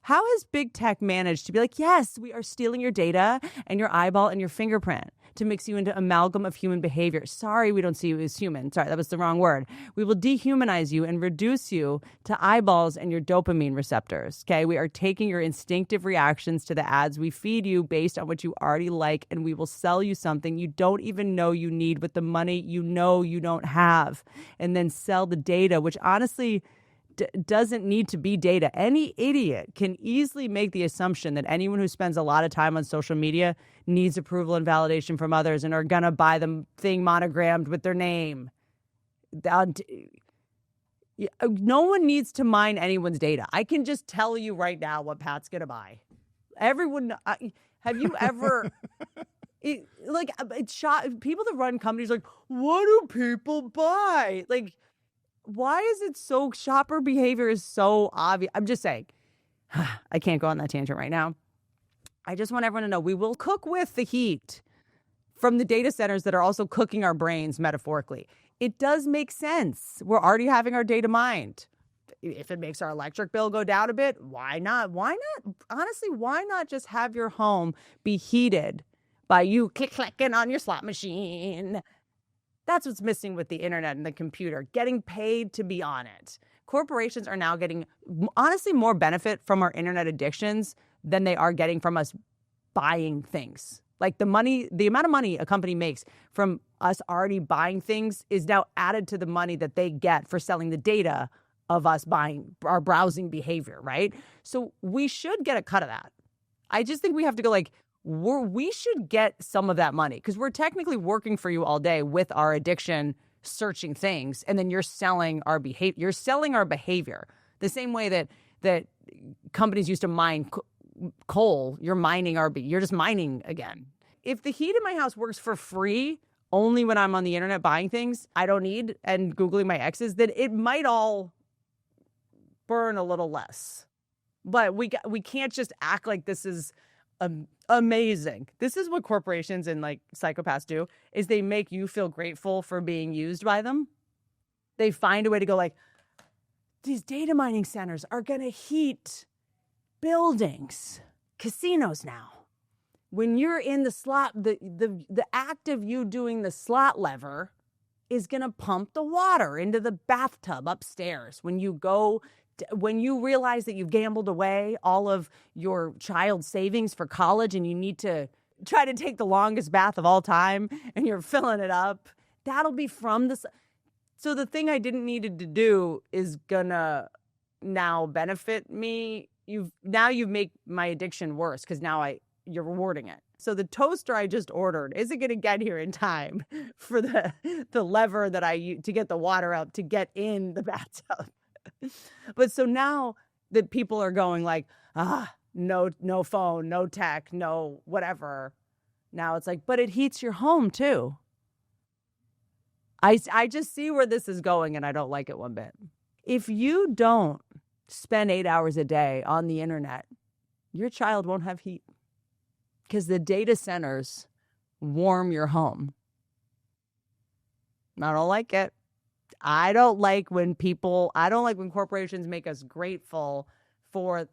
A: How has big tech managed to be like, yes, we are stealing your data and your eyeball and your fingerprint to mix you into amalgam of human behavior? Sorry, we don't see you as human. Sorry, that was the wrong word. We will dehumanize you and reduce you to eyeballs and your dopamine receptors. Okay, we are taking your instinctive reactions to the ads we feed you based on what you already like, and we will sell you something you don't even know you need with the money you know you don't have, and then sell the data, which honestly doesn't need to be data. Any idiot can easily make the assumption that anyone who spends a lot of time on social media needs approval and validation from others and are going to buy the thing monogrammed with their name. No one needs to mine anyone's data. I can just tell you right now what Pat's going to buy. Everyone, have you ever... people that run companies like, what do people buy? Like, why is it so, shopper behavior is so obvious? I'm just saying, I can't go on that tangent right now. I just want everyone to know we will cook with the heat from the data centers that are also cooking our brains metaphorically. It does make sense. We're already having our data mined. if it makes our electric bill go down a bit, why not? Honestly, why not just have your home be heated by you clicking on your slot machine? That's what's missing with the internet and the computer, getting paid to be on it. Corporations are now getting, honestly, more benefit from our internet addictions than they are getting from us buying things. Like the amount of money a company makes from us already buying things is now added to the money that they get for selling the data of us buying our browsing behavior, right? So we should get a cut of that. I just think we have to go like, we should get some of that money because we're technically working for you all day with our addiction, searching things, and then you're selling our behavior. You're selling our behavior the same way that companies used to mine coal. You're just mining again. If the heat in my house works for free only when I'm on the internet buying things I don't need and Googling my exes, then it might all burn a little less. But we can't just act like this is amazing. This is what corporations and like psychopaths do, is they make you feel grateful for being used by them. They find a way to go like, these data mining centers are going to heat buildings, casinos now. When you're in the slot, the act of you doing the slot lever is going to pump the water into the bathtub upstairs. When you realize that you've gambled away all of your child's savings for college and you need to try to take the longest bath of all time and you're filling it up, that'll be from this. So the thing I didn't need to do is gonna now benefit me. You've made my addiction worse because now you're rewarding it. So the toaster I just ordered isn't going to get here in time for the lever that I use to get the water out to get in the bathtub. But so now that people are going like, no phone, no tech, no whatever. Now it's like, but it heats your home too. I just see where this is going and I don't like it one bit. If you don't spend 8 hours a day on the internet, your child won't have heat because the data centers warm your home. I don't like it. I don't like when corporations make us grateful for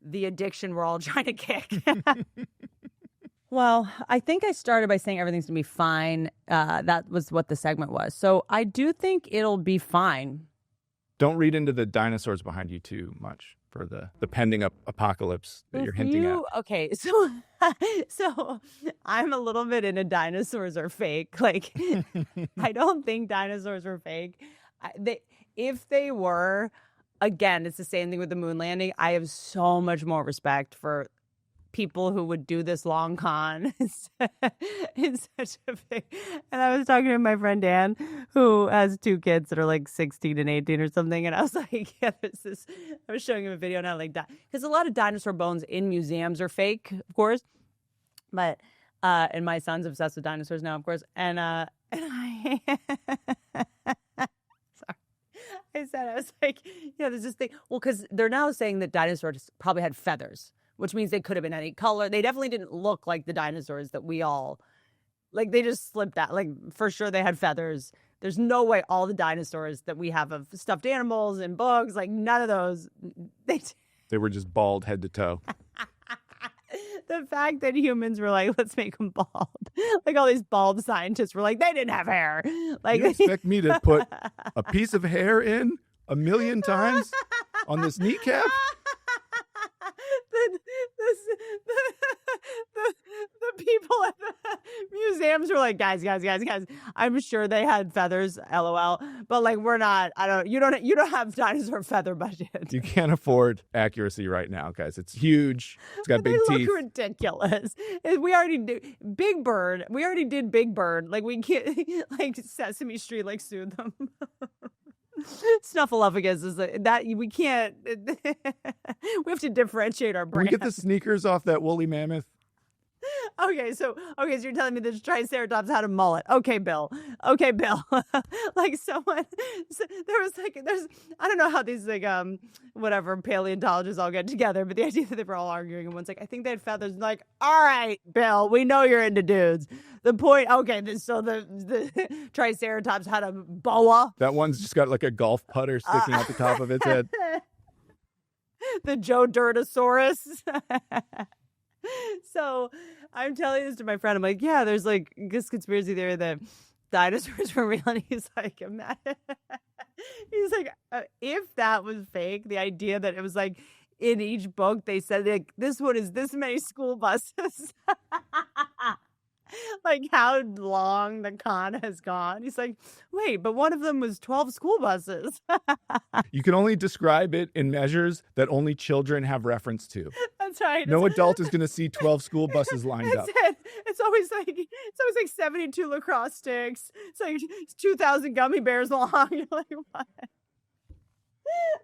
A: the addiction we're all trying to kick. Well, I think I started by saying everything's going to be fine. That was what the segment was. So I do think it'll be fine.
B: Don't read into the dinosaurs behind you too much for the pending apocalypse that you're hinting at.
A: Okay, so I'm a little bit into dinosaurs are fake. Like, I don't think dinosaurs are fake. If they were, again, it's the same thing with the moon landing. I have so much more respect for people who would do this long con. It's such a big. And I was talking to my friend Dan, who has 2 kids that are like 16 and 18 or something. And I was like, yeah, I was showing him a video now, like that, because a lot of dinosaur bones in museums are fake, of course. But and my son's obsessed with dinosaurs now, of course. And I I was like, yeah, there's this thing. Well, because they're now saying that dinosaurs probably had feathers, which means they could have been any color. They definitely didn't look like the dinosaurs that we all, like, they just slipped out. Like, for sure they had feathers. There's no way all the dinosaurs that we have of stuffed animals and bugs, like, none of those.
B: They were just bald head to toe.
A: The fact that humans were like, let's make them bald. Like, all these bald scientists were like, they didn't have hair. Like,
B: you expect me to put a piece of hair in 1,000,000 times on this kneecap?
A: The people at the museums were like, guys, I'm sure they had feathers, LOL, but like, you don't have dinosaur feather budget.
B: You can't afford accuracy right now, guys. It's huge. It's got big teeth.
A: They look ridiculous. We already did Big Bird. Like, we can't, like, Sesame Street, like, sued them. Snuffleupagus is that we can't. We have to differentiate our brand.
B: Can we get the sneakers off that woolly mammoth?
A: So you're telling me this Triceratops had a mullet. Okay, Bill. Like someone, there's, I don't know how these like, whatever paleontologists all get together, but the idea that they were all arguing and one's like, I think they had feathers. And like, all right, Bill, we know you're into dudes. The point, so the Triceratops had a boa.
B: That one's just got like a golf putter sticking out the top of its head.
A: The Joe Dirtosaurus. So I'm telling this to my friend. I'm like, yeah, there's like this conspiracy theory that dinosaurs were real. And he's like, if that was fake, the idea that it was like in each book, they said like this one is this many school buses. Like how long the con has gone. He's like, wait, but one of them was 12 school buses.
B: You can only describe it in measures that only children have reference to.
A: That's right.
B: No adult is going to see 12 school buses lined up.
A: It's always like 72 lacrosse sticks. It's like 2,000 gummy bears long. You're like, what?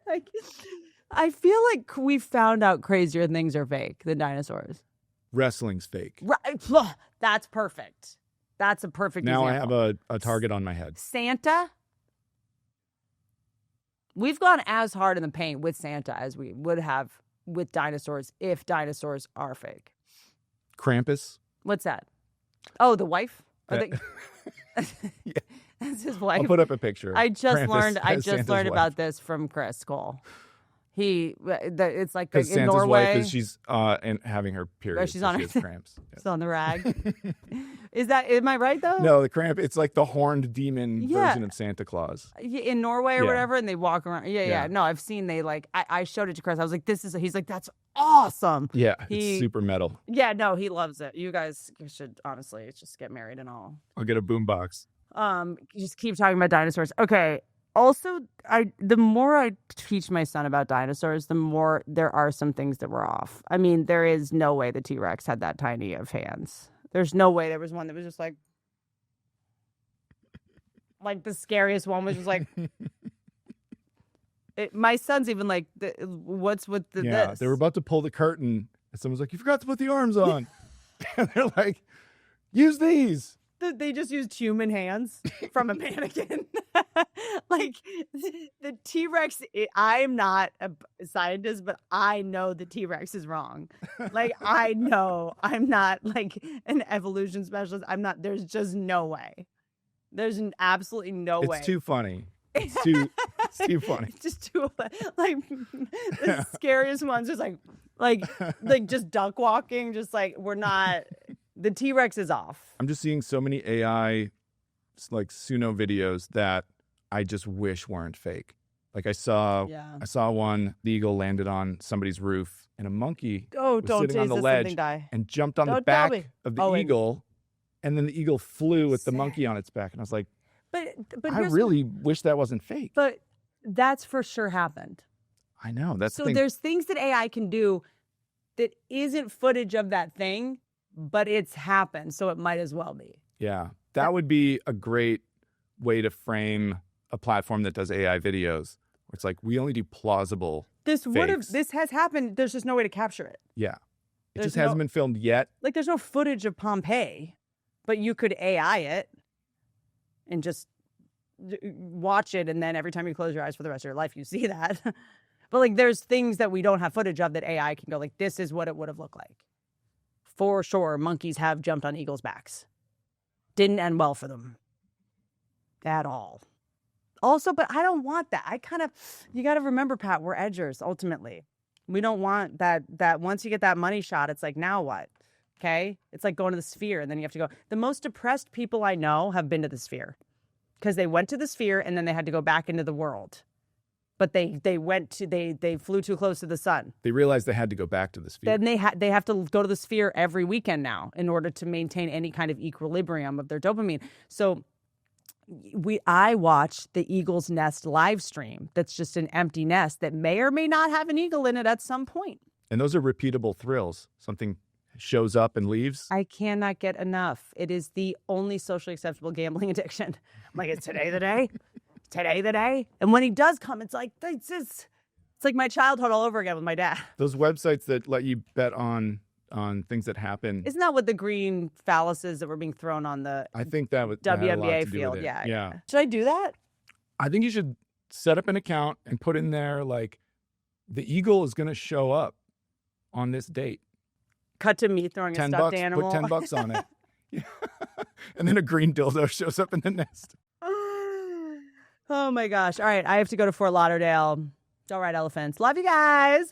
A: Like, I feel like we found out crazier things are fake than dinosaurs.
B: Wrestling's fake.
A: Right. That's perfect. That's a perfect
B: now
A: example.
B: I have a target on my head.
A: Santa. We've gone as hard in the paint with Santa as we would have with dinosaurs if dinosaurs are fake.
B: Krampus.
A: What's that? Oh, the wife?
B: Yeah.
A: That's his wife.
B: I'll put up a picture.
A: I just
B: Santa's
A: learned
B: wife.
A: about this from Chris Cole. It's like in
B: Santa's
A: Norway.
B: wife is she's and having her period.
A: She's
B: so
A: on
B: she
A: her
B: has cramps. Yeah.
A: She's on the rag. Am I right though?
B: No, the cramp. It's like the horned demon version of Santa Claus
A: in Norway or whatever, and they walk around. Yeah. No, I've seen they like. I showed it to Chris. I was like, he's like, that's awesome.
B: Yeah, it's super metal.
A: Yeah, no, he loves it. You guys should honestly just get married and all.
B: I'll get a boombox.
A: Just keep talking about dinosaurs. Okay. Also, the more I teach my son about dinosaurs, the more there are some things that were off. I mean, there is no way the T-Rex had that tiny of hands. There's no way there was one that was just like the scariest one was just like. My son's even like, what's with this?
B: Yeah, they were about to pull the curtain, and someone's like, "You forgot to put the arms on." And they're like, "Use these."
A: They just used human hands from a mannequin. Like the T-Rex, I'm not a scientist, but I know the T-Rex is wrong. Like I know I'm not like an evolution specialist. I'm not, there's just no way. There's absolutely no way.
B: It's too funny. It's too funny.
A: It's just too, like the scariest ones is like just duck walking, just like we're not. The T-Rex is off.
B: I'm just seeing so many AI like Suno videos that I just wish weren't fake. Like I saw one, the eagle landed on somebody's roof and a monkey was sitting on the ledge and jumped on the back of the eagle, and then the eagle flew with the monkey on its back. And I was like, but I really wish that wasn't fake.
A: But that's for sure happened.
B: I know. That's
A: so there's things that AI can do that isn't footage of that thing, but it's happened, so it might as well be.
B: Yeah, that would be a great way to frame a platform that does AI videos. Where it's like, we only do plausible
A: This has happened. There's just no way to capture it.
B: Yeah. It just hasn't been filmed yet.
A: Like, there's no footage of Pompeii, but you could AI it and just watch it, and then every time you close your eyes for the rest of your life, you see that. But, like, there's things that we don't have footage of that AI can go, like, this is what it would have looked like. For sure, monkeys have jumped on eagles' backs. Didn't end well for them. At all. Also, but I don't want that. You got to remember, Pat, we're edgers, ultimately. We don't want that once you get that money shot, it's like, now what? Okay? It's like going to the Sphere, and then you have to go. The most depressed people I know have been to the Sphere. Because they went to the Sphere, and then they had to go back into the world. But they flew too close to the sun.
B: They realized they had to go back to the Sphere.
A: Then they have to go to the Sphere every weekend now in order to maintain any kind of equilibrium of their dopamine. So I watched the Eagle's Nest live stream. That's just an empty nest that may or may not have an eagle in it at some point.
B: And those are repeatable thrills. Something shows up and leaves.
A: I cannot get enough. It is the only socially acceptable gambling addiction. I'm like, is today the day? Today the day? And when he does come, it's like it's like my childhood all over again with my dad.
B: Those websites that let you bet on on things that happen.
A: Isn't that what the green phalluses that were being thrown on the
B: I think that had a lot
A: WNBA
B: to do
A: field?
B: with it.
A: Yeah. Should I do that?
B: I think you should set up an account and put in there like the eagle is going to show up on this date.
A: Cut to me throwing a stuffed animal.
B: Put $10 on it. Yeah. And then a green dildo shows up in the nest.
A: Oh my gosh. All right. I have to go to Fort Lauderdale. All right, elephants. Love you guys.